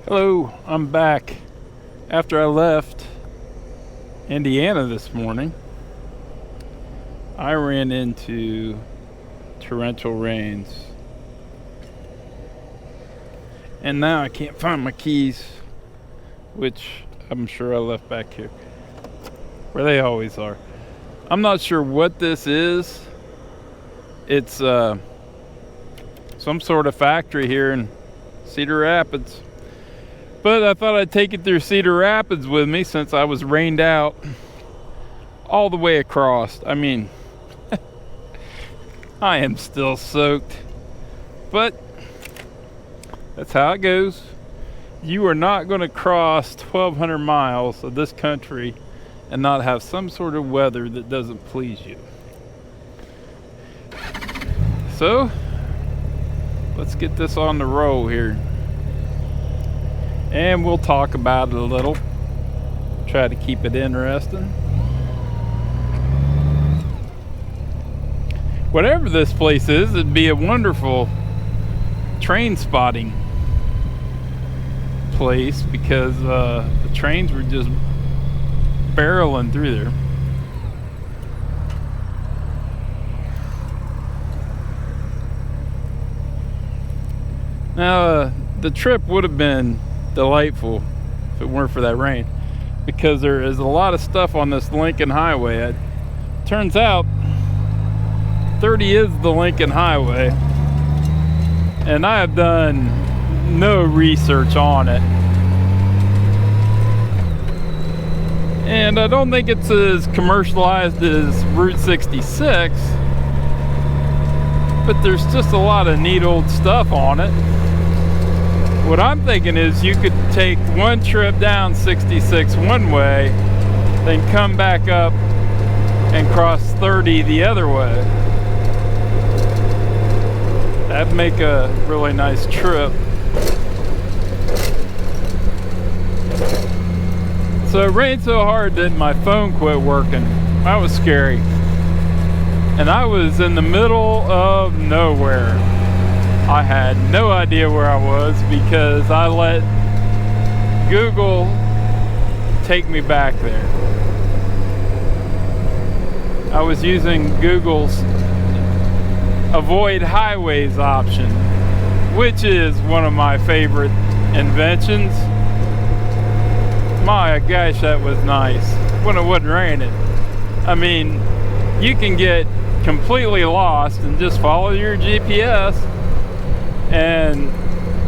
Hello, I'm back. After I left Indiana this morning, I ran into torrential rains. And now I can't find my keys, which I'm sure I left back here, where they always are. I'm not sure what this is. It's some sort of factory here in Cedar Rapids. But I thought I'd take it through Cedar Rapids with me since I was rained out all the way across. I mean, I am still soaked. But that's how it goes. You are not going to cross 1,200 miles of this country and not have some sort of weather that doesn't please you. So, let's get this on the roll here. And we'll talk about it a little. Try to keep it interesting. Whatever this place is, it'd be a wonderful train spotting place because the trains were just barreling through there. Now, the trip would have been delightful if it weren't for that rain, because there is a lot of stuff on this Lincoln Highway. It turns out 30 is the Lincoln Highway, and I have done no research on it, and I don't think it's as commercialized as Route 66, but there's just a lot of neat old stuff on it. What I'm thinking is you could take one trip down 66 one way, then come back up and cross 30 the other way. That'd make a really nice trip. So it rained so hard that my phone quit working. That was scary. And I was in the middle of nowhere. I had no idea where I was because I let Google take me back there. I was using Google's avoid highways option, which is one of my favorite inventions. My gosh, that was nice when it wasn't raining. I mean, you can get completely lost and just follow your GPS and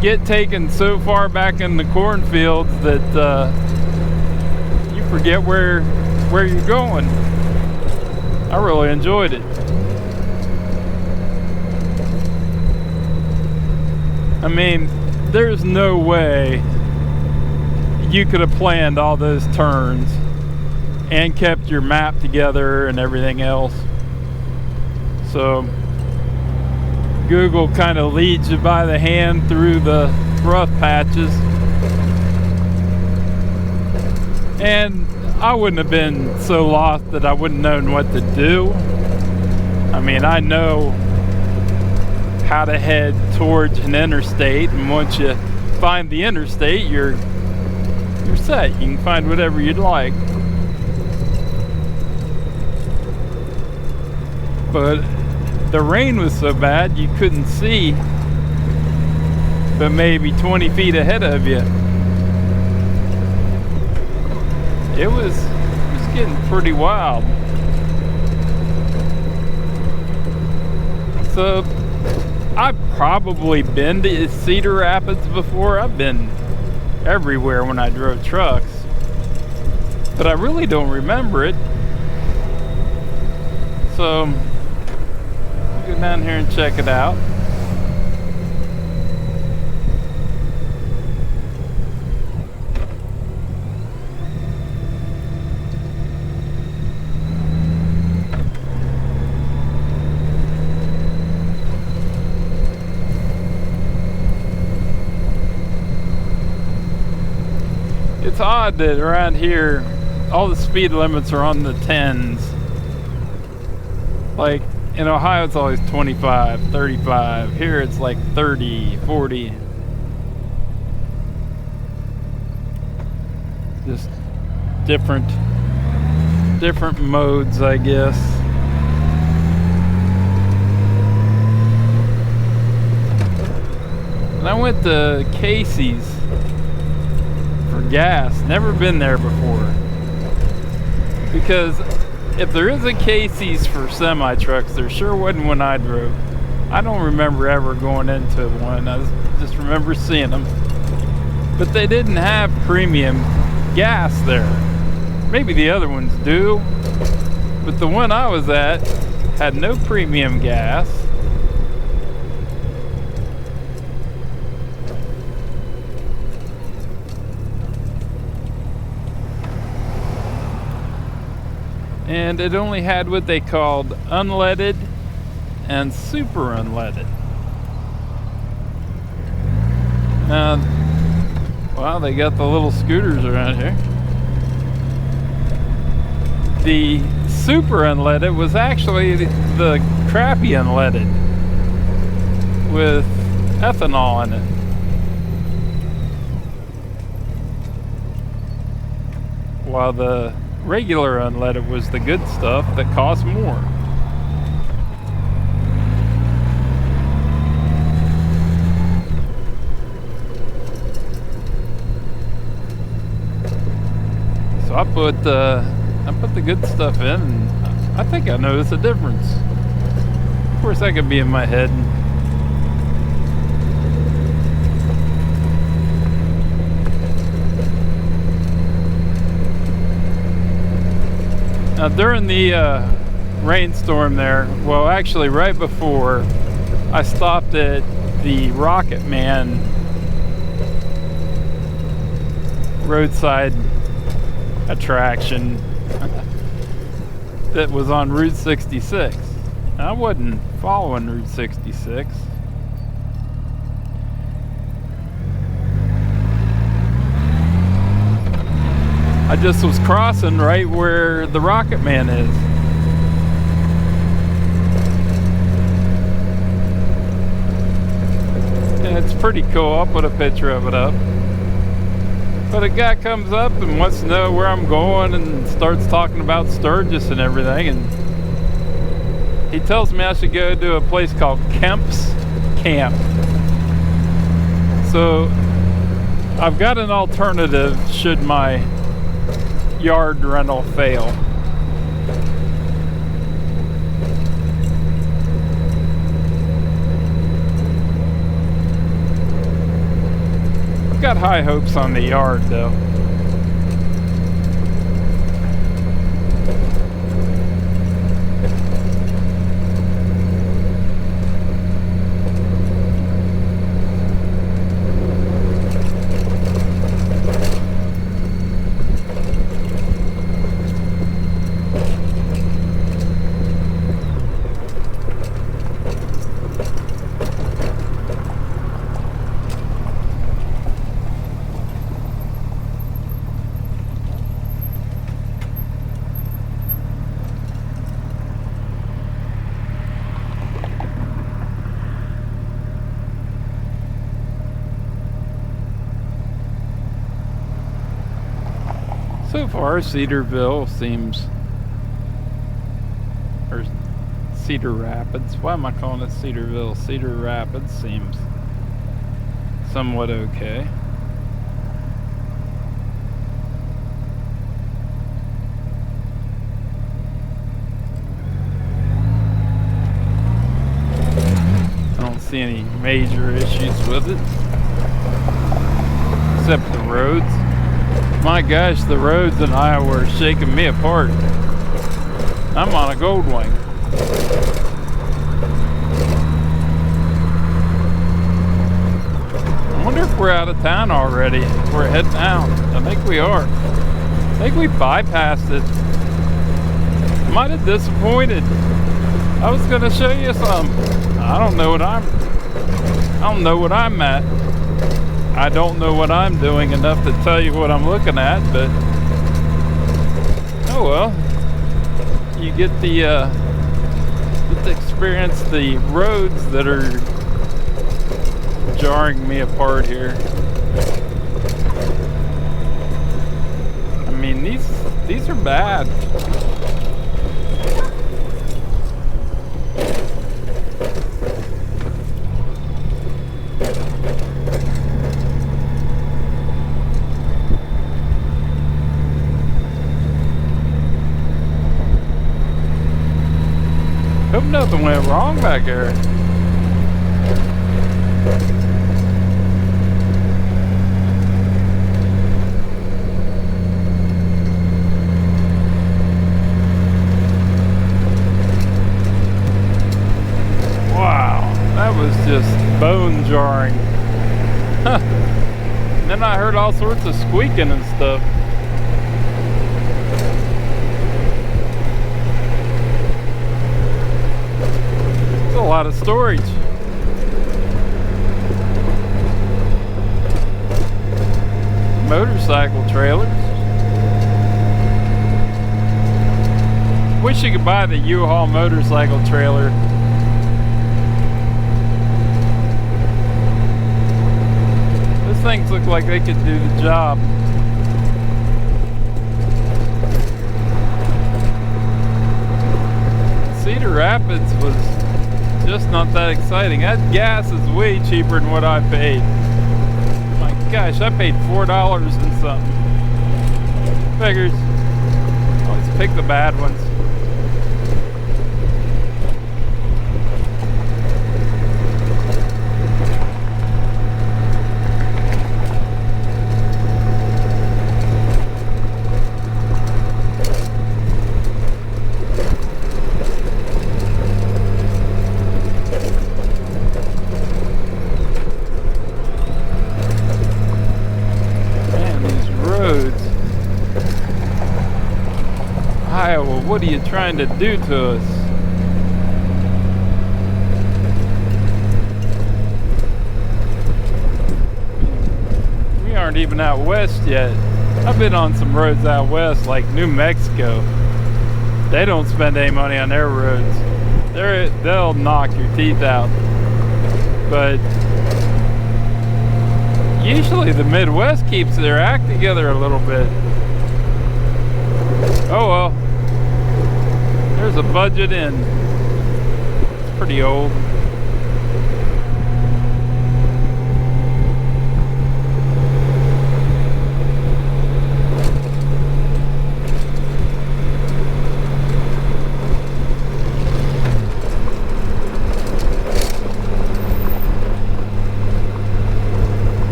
get taken so far back in the cornfields that you forget where you're going. I really enjoyed it. I mean, there's no way you could have planned all those turns and kept your map together and everything else. So Google kind of leads you by the hand through the rough patches. And I wouldn't have been so lost that I wouldn't known what to do. I mean, I know how to head towards an interstate, and once you find the interstate, you're set. You can find whatever you'd like. But the rain was so bad you couldn't see but maybe 20 feet ahead of you. It was getting pretty wild. So I've probably been to Cedar Rapids before. I've been everywhere when I drove trucks, but I really don't remember it. So go down here and check it out. It's odd that around here all the speed limits are on the 10s. Like in Ohio it's always 25, 35. Here it's like 30, 40. Just different modes, I guess. And I went to Casey's for gas. Never been there before. Because if there is a Casey's for semi-trucks, there sure wasn't when I drove. I don't remember ever going into one. I just remember seeing them. But they didn't have premium gas there. Maybe the other ones do. But the one I was at had no premium gas. And it only had what they called unleaded and super unleaded. Now, wow, they got the little scooters around here. The super unleaded was actually the crappy unleaded with ethanol in it. While the regular unleaded was the good stuff that cost more. So I put the good stuff in, and I think I noticed a difference. Of course, that could be in my head. Now, during the rainstorm there, well, actually right before, I stopped at the Rocket Man roadside attraction that was on Route 66. I wasn't following Route 66. I just was crossing right where the Rocket Man is. And it's pretty cool. I'll put a picture of it up. But a guy comes up and wants to know where I'm going and starts talking about Sturgis and everything. And he tells me I should go to a place called Kemp's Camp. So I've got an alternative should my yard rental fail. I've got high hopes on the yard though. So far, Cedarville seems, or Cedar Rapids, why am I calling it Cedarville? Cedar Rapids seems somewhat okay. I don't see any major issues with it, except the roads. My gosh, the roads in Iowa are shaking me apart. I'm on a gold wing. I wonder if we're out of town already. We're heading out. I think we are. I think we bypassed it. Might have disappointed. I was gonna show you some. I don't know what I'm at. I don't know what I'm doing enough to tell you what I'm looking at, but oh well. You get to experience the roads that are jarring me apart here. these are bad. Hope nothing went wrong back there. Wow, that was just bone jarring. Huh. And then I heard all sorts of squeaking and stuff. A lot of storage. Motorcycle trailers. Wish you could buy the U-Haul motorcycle trailer. Those things look like they could do the job. Cedar Rapids was just not that exciting. That gas is way cheaper than what I paid. My gosh, I paid $4 and something. Figures. Let's pick the bad ones. Iowa, what are you trying to do to us? We aren't even out west yet. I've been on some roads out west like New Mexico. They don't spend any money on their roads. They'll knock your teeth out. But usually the Midwest keeps their act together a little bit. Oh well. There's a budget in. It's pretty old.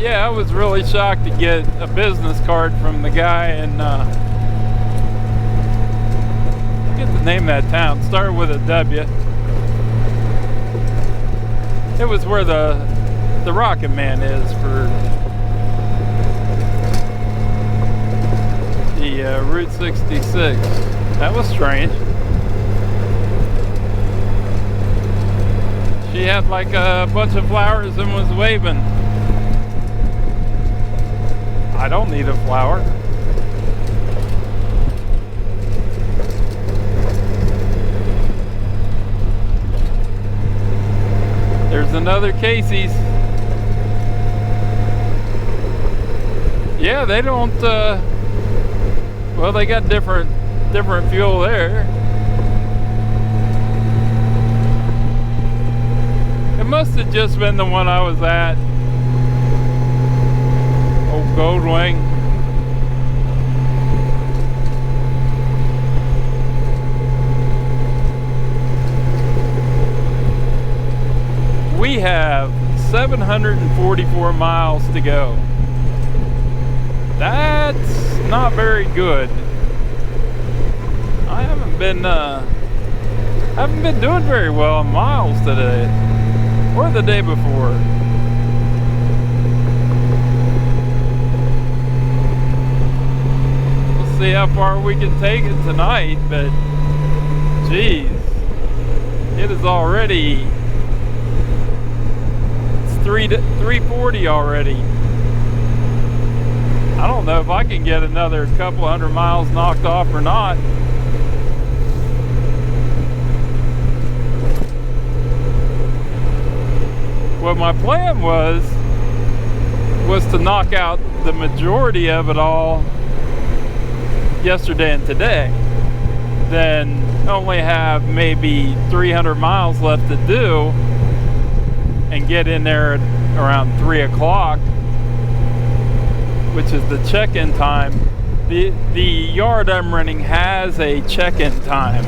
Yeah, I was really shocked to get a business card from the guy in, I forget the name of that town, started with a W. It was where the Rocket Man is for the Route 66. That was strange. She had like a bunch of flowers and was waving. I don't need a flower. There's another Casey's. Yeah, they don't, well, they got different fuel there. It must have just been the one I was at. Gold Wing. We have 744 miles to go. That's not very good. I haven't been doing very well on miles today or the day before. See how far we can take it tonight, but geez, it is already, it's 340 already. I don't know if I can get another couple hundred miles knocked off or not. what my plan was to knock out the majority of it all yesterday and today. Then only have maybe 300 miles left to do and get in there at around 3 o'clock, which is the check-in time. The yard I'm renting has a check-in time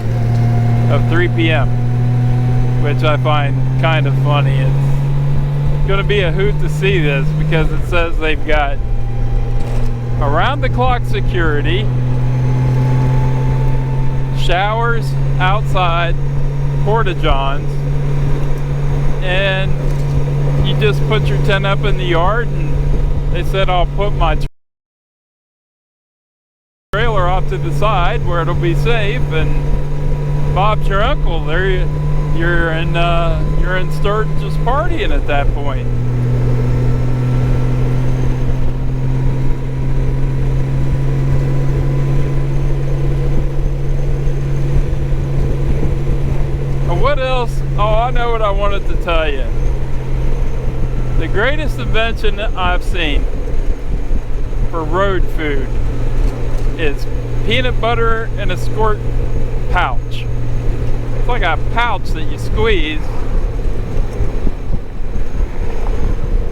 of 3 p.m., which I find kind of funny. It's going to be a hoot to see this because it says they've got around-the-clock security, showers outside, porta-johns, and you just put your tent up in the yard, and they said I'll put my trailer off to the side where it'll be safe, and Bob's your uncle. There you're in Sturgis partying at that point. What else? Oh, I know what I wanted to tell you. The greatest invention I've seen for road food is peanut butter in a squirt pouch. It's like a pouch that you squeeze.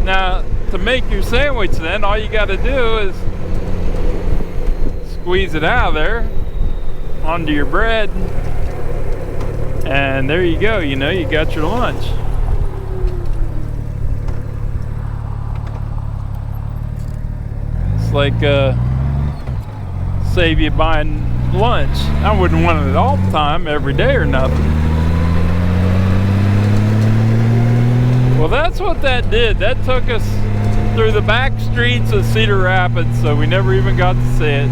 Now, to make your sandwich then, all you got to do is squeeze it out of there onto your bread. And there you go, you know, you got your lunch. It's like, save you buying lunch. I wouldn't want it all the time, every day or nothing. Well, that's what that did. That took us through the back streets of Cedar Rapids, so we never even got to see it.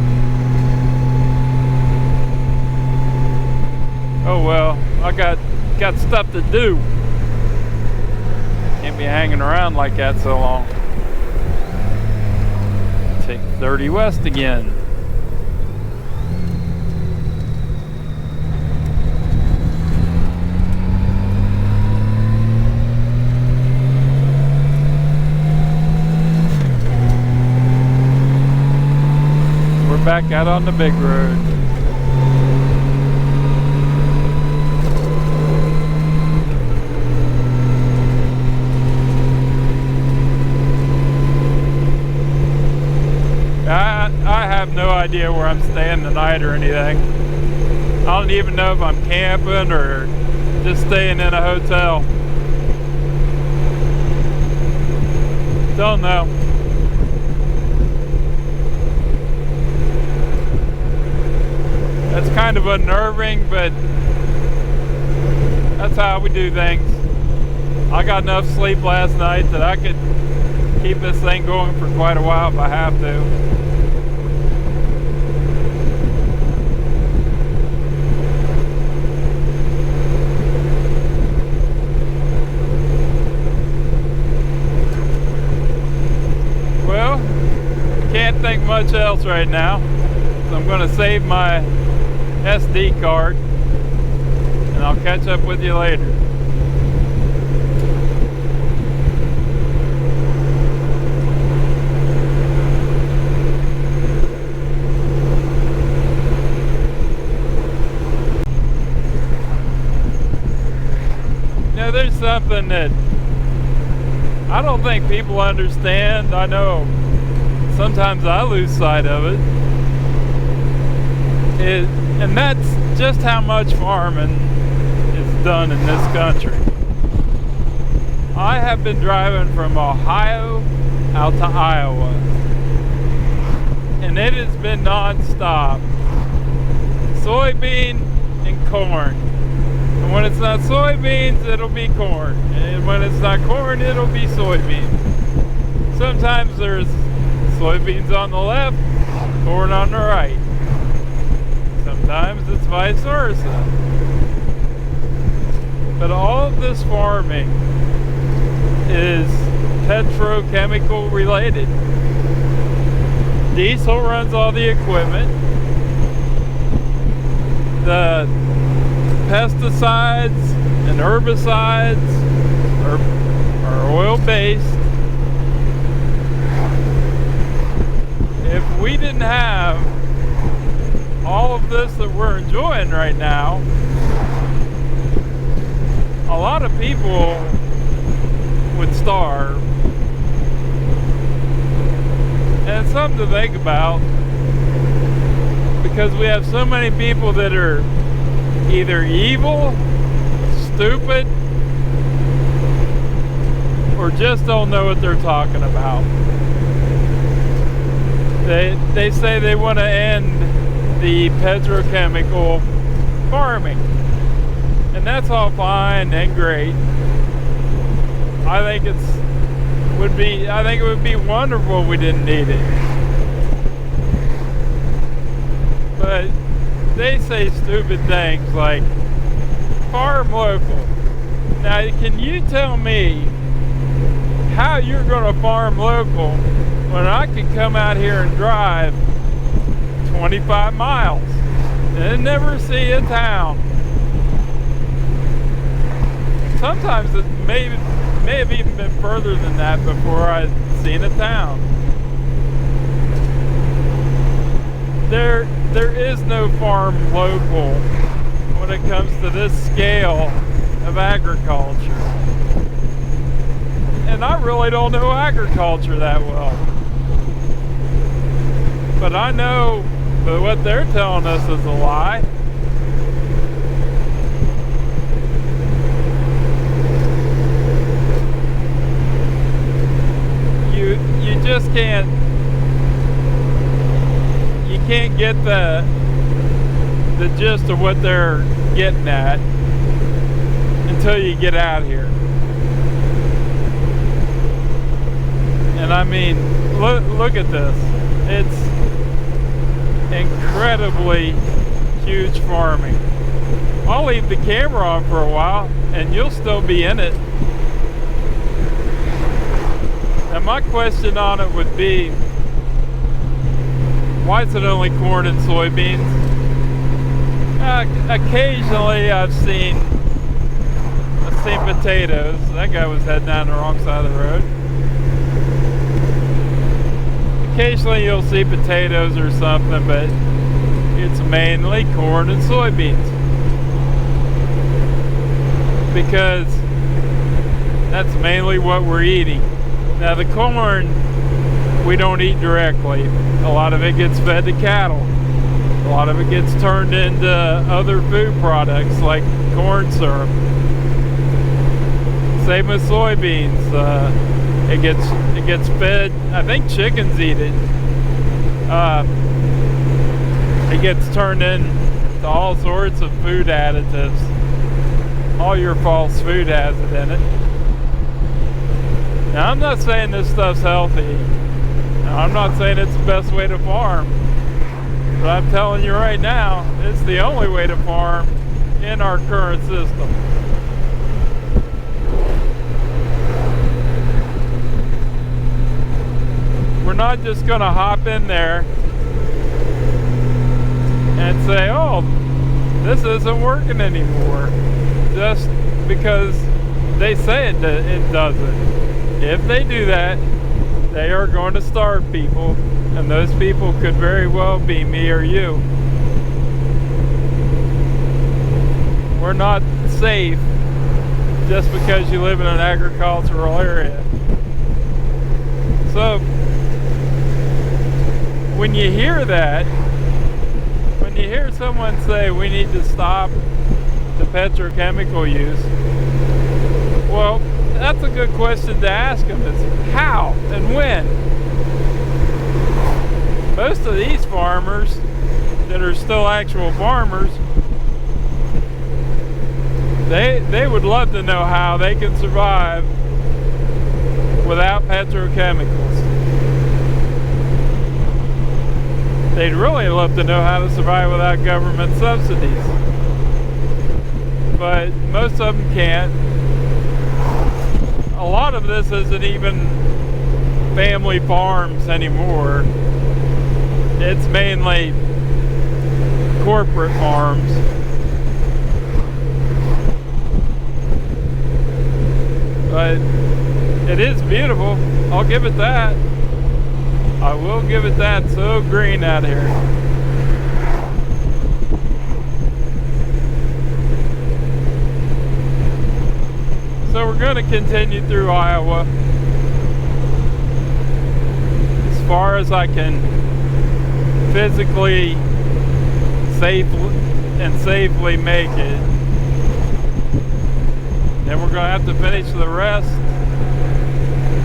Oh well, I got stuff to do. Can't be hanging around like that so long. Take 30 west again. We're back out on the big road. I have no idea where I'm staying tonight or anything. I don't even know if I'm camping or just staying in a hotel. Don't know. That's kind of unnerving, but that's how we do things. I got enough sleep last night that I could keep this thing going for quite a while if I have to. Well, can't think much else right now, so I'm going to save my SD card and I'll catch up with you later. There's something that I don't think people understand. I know sometimes I lose sight of it. And that's just how much farming is done in this country. I have been driving from Ohio out to Iowa, and it has been non-stop. Soybean and corn. And when it's not soybeans, it'll be corn. And when it's not corn, it'll be soybeans. Sometimes there's soybeans on the left, corn on the right. Sometimes it's vice versa. But all of this farming is petrochemical related. Diesel runs all the equipment. The pesticides and herbicides are are oil-based. If we didn't have all of this that we're enjoying right now, a lot of people would starve. And it's something to think about, because we have so many people that are either evil, stupid, or just don't know what they're talking about. They say they want to end the petrochemical farming, and that's all fine and great. I think it would be wonderful if we didn't need it. But they say stupid things like farm local. Now, can you tell me how you're going to farm local when I could come out here and drive 25 miles and never see a town? Sometimes it may have even been further than that before I'd seen a town. There is no farm local when it comes to this scale of agriculture. And I really don't know agriculture that well. But I know that what they're telling us is a lie. You just can't get the gist of what they're getting at until you get out here. And I mean, look at this. It's incredibly huge farming. I'll leave the camera on for a while and you'll still be in it. And my question on it would be, why is it only corn and soybeans? Occasionally I've seen potatoes. That guy was heading down the wrong side of the road. Occasionally you'll see potatoes or something, but it's mainly corn and soybeans. Because that's mainly what we're eating. Now the corn we don't eat directly. A lot of it gets fed to cattle. A lot of it gets turned into other food products like corn syrup. Same with soybeans. It gets fed. I think chickens eat it. It gets turned into all sorts of food additives. All your false food has it in it. Now I'm not saying this stuff's healthy. I'm not saying it's the best way to farm, but I'm telling you right now, it's the only way to farm in our current system. We're not just going to hop in there and say, oh, this isn't working anymore, just because they say it doesn't. If they do that, they are going to starve people, and those people could very well be me or you. We're not safe just because you live in an agricultural area. So, when you hear that, when you hear someone say we need to stop the petrochemical use, well, that's a good question to ask them, is how and when? Most of these farmers that are still actual farmers, they would love to know how they can survive without petrochemicals. They'd really love to know how to survive without government subsidies. But most of them can't. A lot of this isn't even family farms anymore. It's mainly corporate farms. But It is beautiful. I'll give it that. I will give it that. So green out here. So we're going to continue through Iowa as far as I can physically safely make it. Then we're going to have to finish the rest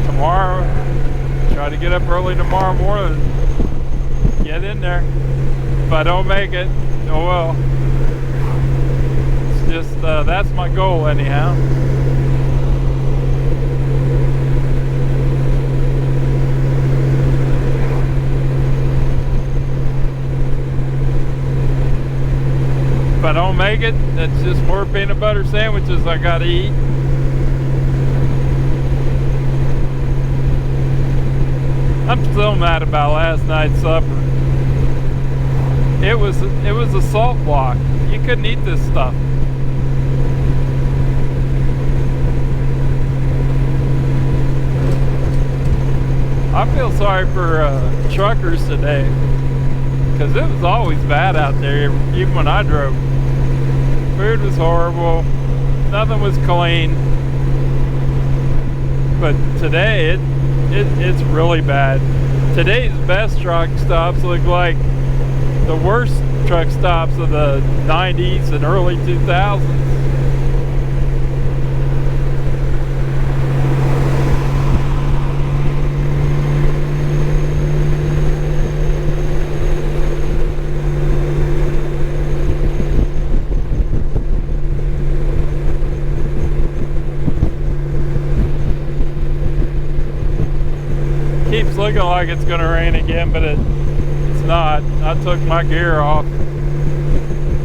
tomorrow. Try to get up early tomorrow morning. Get in there. If I don't make it, oh well. It's just, that's my goal anyhow. If I don't make it, that's just more peanut butter sandwiches I gotta eat. I'm still mad about last night's supper. It was a salt block. You couldn't eat this stuff. I feel sorry for truckers today, because it was always bad out there, even when I drove. Food was horrible. Nothing was clean. But today, it's really bad. Today's best truck stops look like the worst truck stops of the 90s and early 2000s. Keeps looking like it's going to rain again, but it's not. I took my gear off.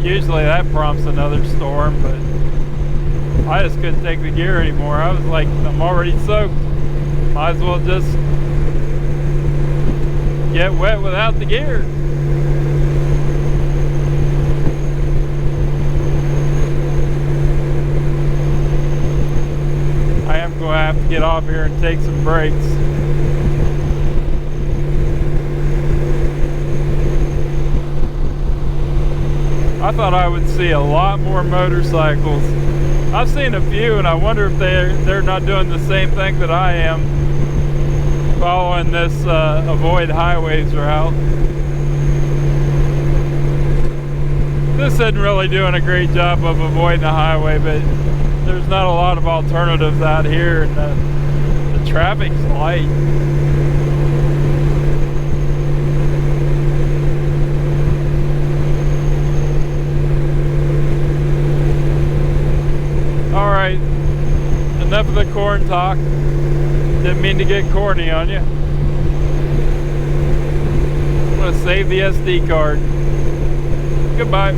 Usually that prompts another storm, but I just couldn't take the gear anymore. I was like, I'm already soaked. Might as well just get wet without the gear. I am going to have to get off here and take some breaks. I thought I would see a lot more motorcycles. I've seen a few, and I wonder if they're not doing the same thing that I am, following this avoid highways route. This isn't really doing a great job of avoiding the highway, but there's not a lot of alternatives out here, and the traffic's light. Alright, enough of the corn talk. Didn't mean to get corny on you. I'm going to save the SD card. Goodbye.